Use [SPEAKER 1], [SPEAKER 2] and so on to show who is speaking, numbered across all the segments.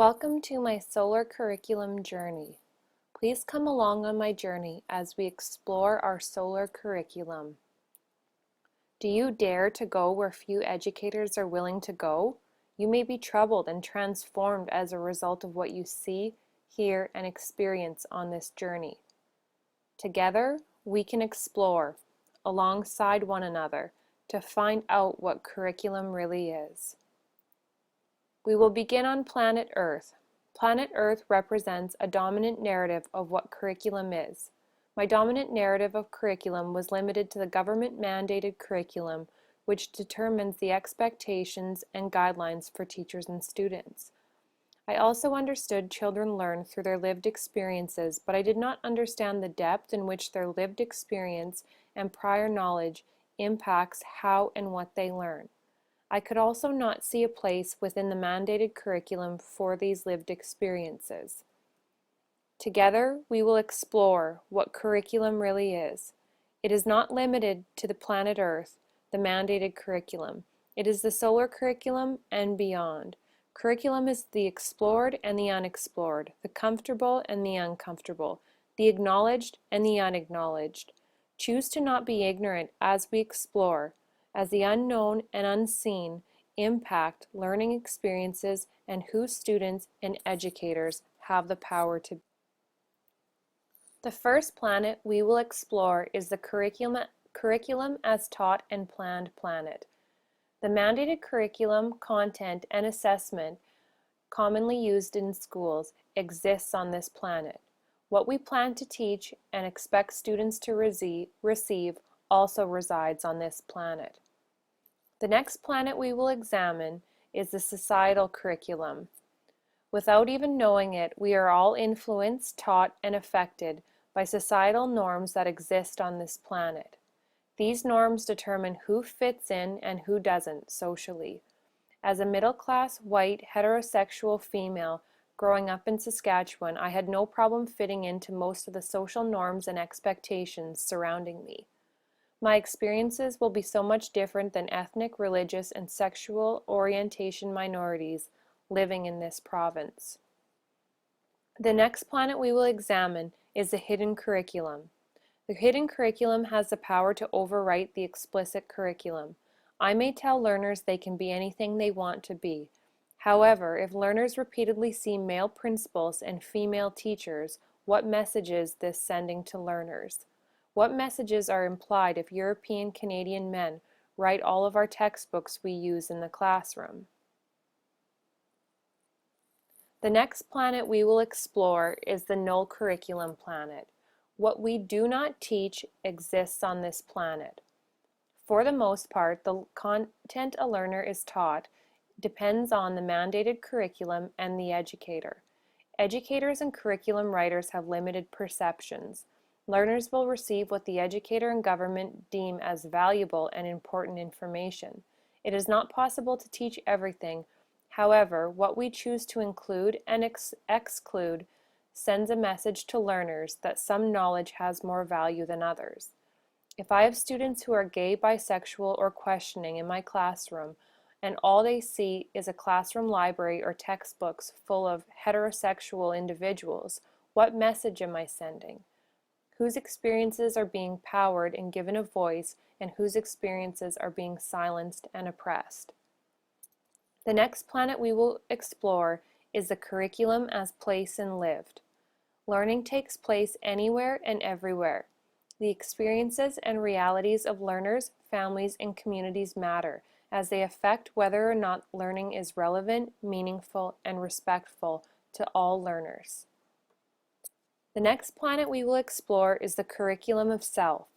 [SPEAKER 1] Welcome to my solar curriculum journey. Please come along on my journey as we explore our solar curriculum. Do you dare to go where few educators are willing to go? You may be troubled and transformed as a result of what you see, hear, and experience on this journey. Together, we can explore alongside one another to find out what curriculum really is. We will begin on planet Earth. Planet Earth represents a dominant narrative of what curriculum is. My dominant narrative of curriculum was limited to the government-mandated curriculum, which determines the expectations and guidelines for teachers and students. I also understood children learn through their lived experiences, but I did not understand the depth in which their lived experience and prior knowledge impacts how and what they learn. I could also not see a place within the mandated curriculum for these lived experiences. Together, we will explore what curriculum really is. It is not limited to the planet Earth, the mandated curriculum. It is the solar curriculum and beyond. Curriculum is the explored and the unexplored, the comfortable and the uncomfortable, the acknowledged and the unacknowledged. Choose to not be ignorant as we explore, as the unknown and unseen impact learning experiences and who students and educators have the power to be. The first planet we will explore is the curriculum as taught and planned planet. The mandated curriculum, content, and assessment commonly used in schools exists on this planet. What we plan to teach and expect students to receive also resides on this planet. The next planet we will examine is the societal curriculum. Without even knowing it, we are all influenced, taught, and affected by societal norms that exist on this planet. These norms determine who fits in and who doesn't socially. As a middle-class, white, heterosexual female growing up in Saskatchewan, I had no problem fitting into most of the social norms and expectations surrounding me. My experiences will be so much different than ethnic, religious, and sexual orientation minorities living in this province. The next planet we will examine is the hidden curriculum. The hidden curriculum has the power to overwrite the explicit curriculum. I may tell learners they can be anything they want to be. However, if learners repeatedly see male principals and female teachers, what message is this sending to learners? What messages are implied if European Canadian men write all of our textbooks we use in the classroom? The next planet we will explore is the null curriculum planet. What we do not teach exists on this planet. For the most part, the content a learner is taught depends on the mandated curriculum and the educator. Educators and curriculum writers have limited perceptions. Learners will receive what the educator and government deem as valuable and important information. It is not possible to teach everything. However, what we choose to include and exclude sends a message to learners that some knowledge has more value than others. If I have students who are gay, bisexual, or questioning in my classroom, and all they see is a classroom library or textbooks full of heterosexual individuals, what message am I sending? Whose experiences are being powered and given a voice, and whose experiences are being silenced and oppressed? The next planet we will explore is the curriculum as placed and lived. Learning takes place anywhere and everywhere. The experiences and realities of learners, families, and communities matter, as they affect whether or not learning is relevant, meaningful, and respectful to all learners. The next planet we will explore is the curriculum of self.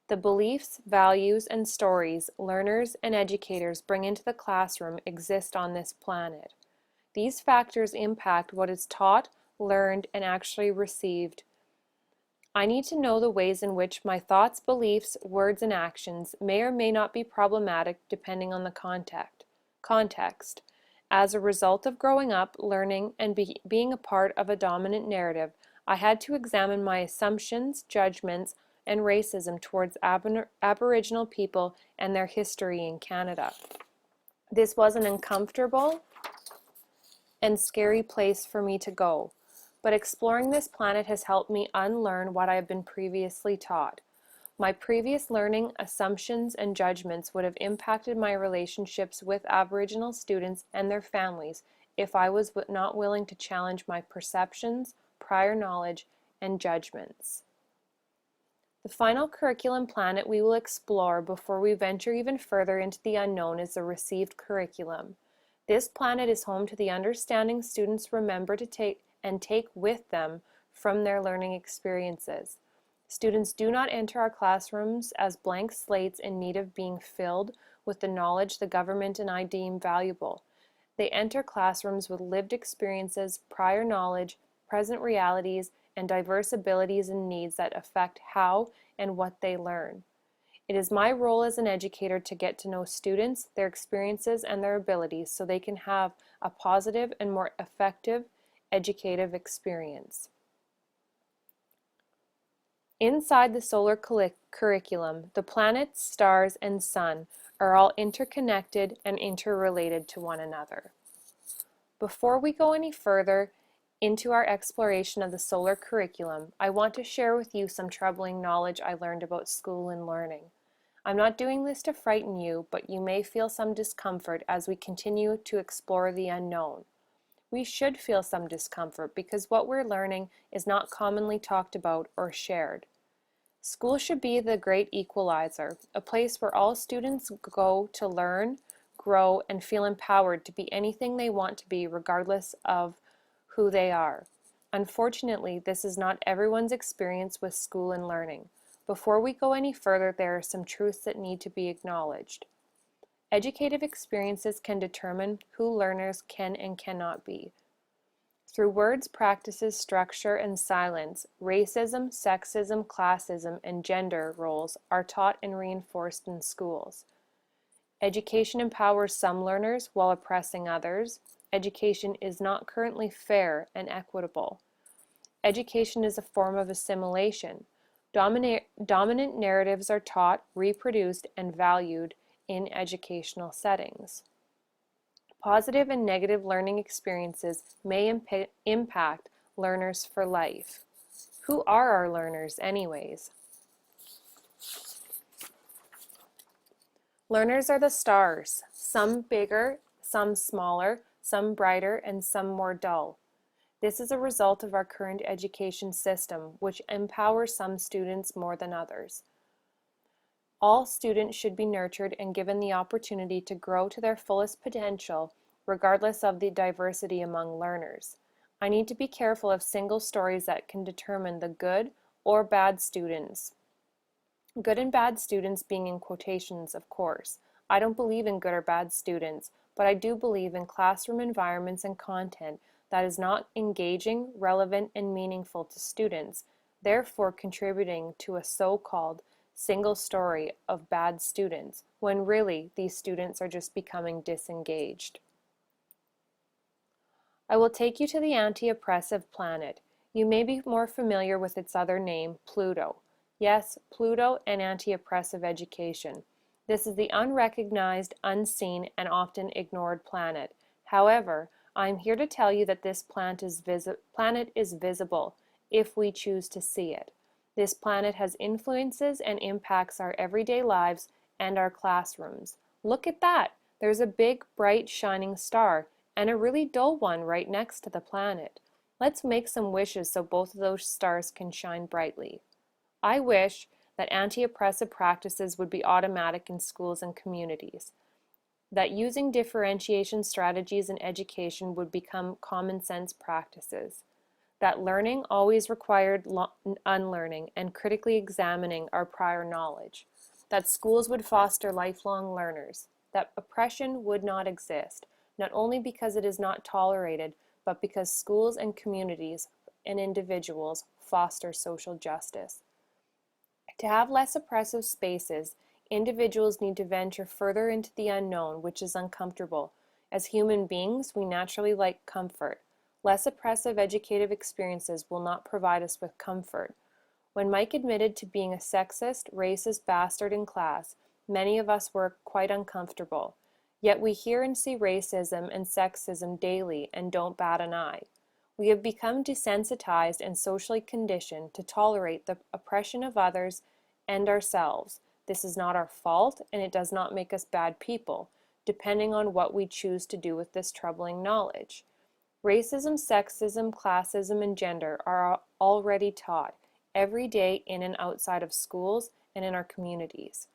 [SPEAKER 1] The beliefs, values, and stories learners and educators bring into the classroom exist on this planet. These factors impact what is taught, learned, and actually received. I need to know the ways in which my thoughts, beliefs, words, and actions may or may not be problematic depending on the context. As a result of growing up, learning, and being a part of a dominant narrative, I had to examine my assumptions, judgments, and racism towards Aboriginal people and their history in Canada. This was an uncomfortable and scary place for me to go. But exploring this planet has helped me unlearn what I have been previously taught. My previous learning, assumptions, and judgments would have impacted my relationships with Aboriginal students and their families if I was not willing to challenge my perceptions, prior knowledge, and judgments. The final curriculum planet we will explore before we venture even further into the unknown is the received curriculum. This planet is home to the understanding students remember to take with them from their learning experiences. Students do not enter our classrooms as blank slates in need of being filled with the knowledge the government and I deem valuable. They enter classrooms with lived experiences, prior knowledge, present realities, and diverse abilities and needs that affect how and what they learn. It is my role as an educator to get to know students, their experiences, and their abilities so they can have a positive and more effective educative experience. Inside the solar curriculum, the planets, stars, and sun are all interconnected and interrelated to one another. Before we go any further into our exploration of the solar curriculum, I want to share with you some troubling knowledge I learned about school and learning. I'm not doing this to frighten you, but you may feel some discomfort as we continue to explore the unknown. We should feel some discomfort because what we're learning is not commonly talked about or shared. School should be the great equalizer, a place where all students go to learn, grow, and feel empowered to be anything they want to be regardless of who they are. Unfortunately, this is not everyone's experience with school and learning. Before we go any further, there are some truths that need to be acknowledged. Educative experiences can determine who learners can and cannot be. Through words, practices, structure, and silence, racism, sexism, classism, and gender roles are taught and reinforced in schools. Education empowers some learners while oppressing others. Education is not currently fair and equitable. Education is a form of assimilation. Dominant narratives are taught, reproduced, and valued in educational settings. Positive and negative learning experiences may impact learners for life. Who are our learners anyways? Learners are the stars, some bigger, some smaller, some brighter, and some more dull. This is a result of our current education system, which empowers some students more than others. All students should be nurtured and given the opportunity to grow to their fullest potential, regardless of the diversity among learners. I need to be careful of single stories that can determine the good or bad students. Good and bad students being in quotations, of course. I don't believe in good or bad students, but I do believe in classroom environments and content that is not engaging, relevant, and meaningful to students, therefore contributing to a so-called single story of bad students, when really these students are just becoming disengaged. I will take you to the anti-oppressive planet. You may be more familiar with its other name, Pluto. Yes, Pluto and anti-oppressive education. This is the unrecognized, unseen, and often ignored planet. However, I am here to tell you that this planet is visible if we choose to see it. This planet has influences and impacts our everyday lives and our classrooms. Look at that! There's a big, bright, shining star and a really dull one right next to the planet. Let's make some wishes so both of those stars can shine brightly. I wish that anti-oppressive practices would be automatic in schools and communities, that using differentiation strategies in education would become common sense practices, that learning always required unlearning and critically examining our prior knowledge, that schools would foster lifelong learners, that oppression would not exist, not only because it is not tolerated, but because schools and communities and individuals foster social justice. To have less oppressive spaces, individuals need to venture further into the unknown, which is uncomfortable. As human beings, we naturally like comfort. Less oppressive educative experiences will not provide us with comfort. When Mike admitted to being a sexist, racist bastard in class, many of us were quite uncomfortable. Yet we hear and see racism and sexism daily and don't bat an eye. We have become desensitized and socially conditioned to tolerate the oppression of others and ourselves. This is not our fault, and it does not make us bad people, depending on what we choose to do with this troubling knowledge. Racism, sexism, classism, and gender are already taught every day in and outside of schools and in our communities.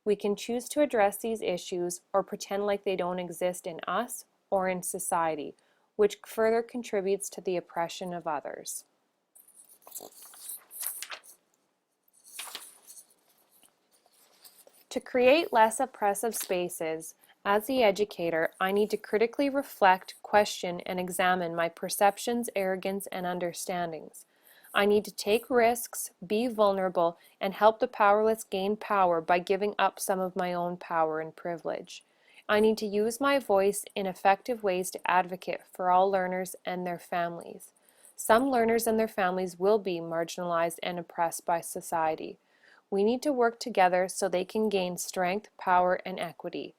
[SPEAKER 1] We can choose to address these issues or pretend like they don't exist in us or in society, which further contributes to the oppression of others. To create less oppressive spaces, as the educator, I need to critically reflect, question, and examine my perceptions, arrogance, and understandings. I need to take risks, be vulnerable, and help the powerless gain power by giving up some of my own power and privilege. I need to use my voice in effective ways to advocate for all learners and their families. Some learners and their families will be marginalized and oppressed by society. We need to work together so they can gain strength, power, and equity.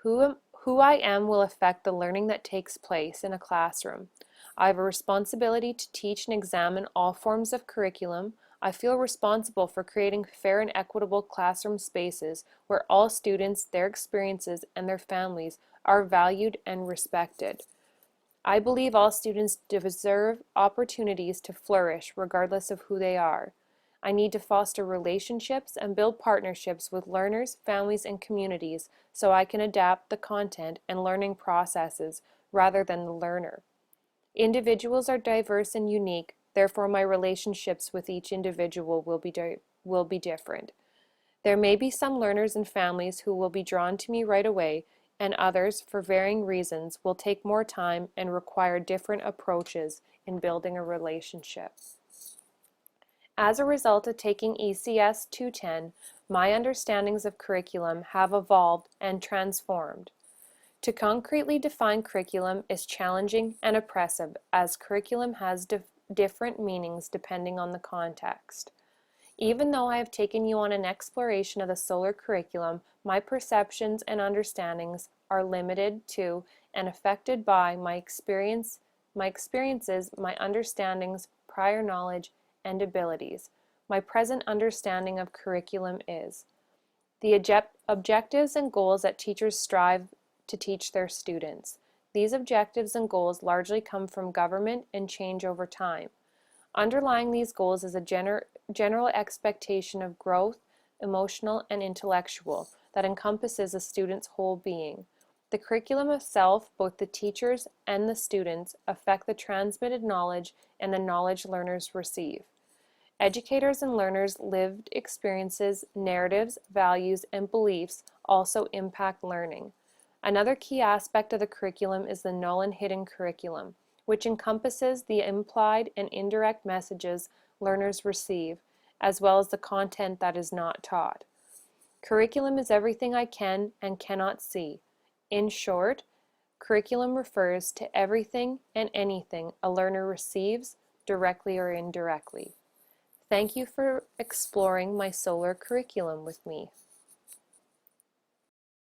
[SPEAKER 1] Who I am will affect the learning that takes place in a classroom. I have a responsibility to teach and examine all forms of curriculum. I feel responsible for creating fair and equitable classroom spaces where all students, their experiences, and their families are valued and respected. I believe all students deserve opportunities to flourish regardless of who they are. I need to foster relationships and build partnerships with learners, families, and communities so I can adapt the content and learning processes rather than the learner. Individuals are diverse and unique, therefore my relationships with each individual will be different. There may be some learners and families who will be drawn to me right away, and others, for varying reasons, will take more time and require different approaches in building a relationship. As a result of taking ECS 210, my understandings of curriculum have evolved and transformed. To concretely define curriculum is challenging and oppressive, as curriculum has different meanings depending on the context. Even though I have taken you on an exploration of the solar curriculum, my perceptions and understandings are limited to and affected by my experiences, my understandings, prior knowledge, and abilities. My present understanding of curriculum is the objectives and goals that teachers strive to teach their students. These objectives and goals largely come from government and change over time. Underlying these goals is a general expectation of growth, emotional and intellectual, that encompasses a student's whole being. The curriculum itself, both the teachers and the students, affect the transmitted knowledge and the knowledge learners receive. Educators' and learners' lived experiences, narratives, values, and beliefs also impact learning. Another key aspect of the curriculum is the null and hidden curriculum, which encompasses the implied and indirect messages learners receive, as well as the content that is not taught. Curriculum is everything I can and cannot see. In short, curriculum refers to everything and anything a learner receives, directly or indirectly. Thank you for exploring my solar curriculum with me.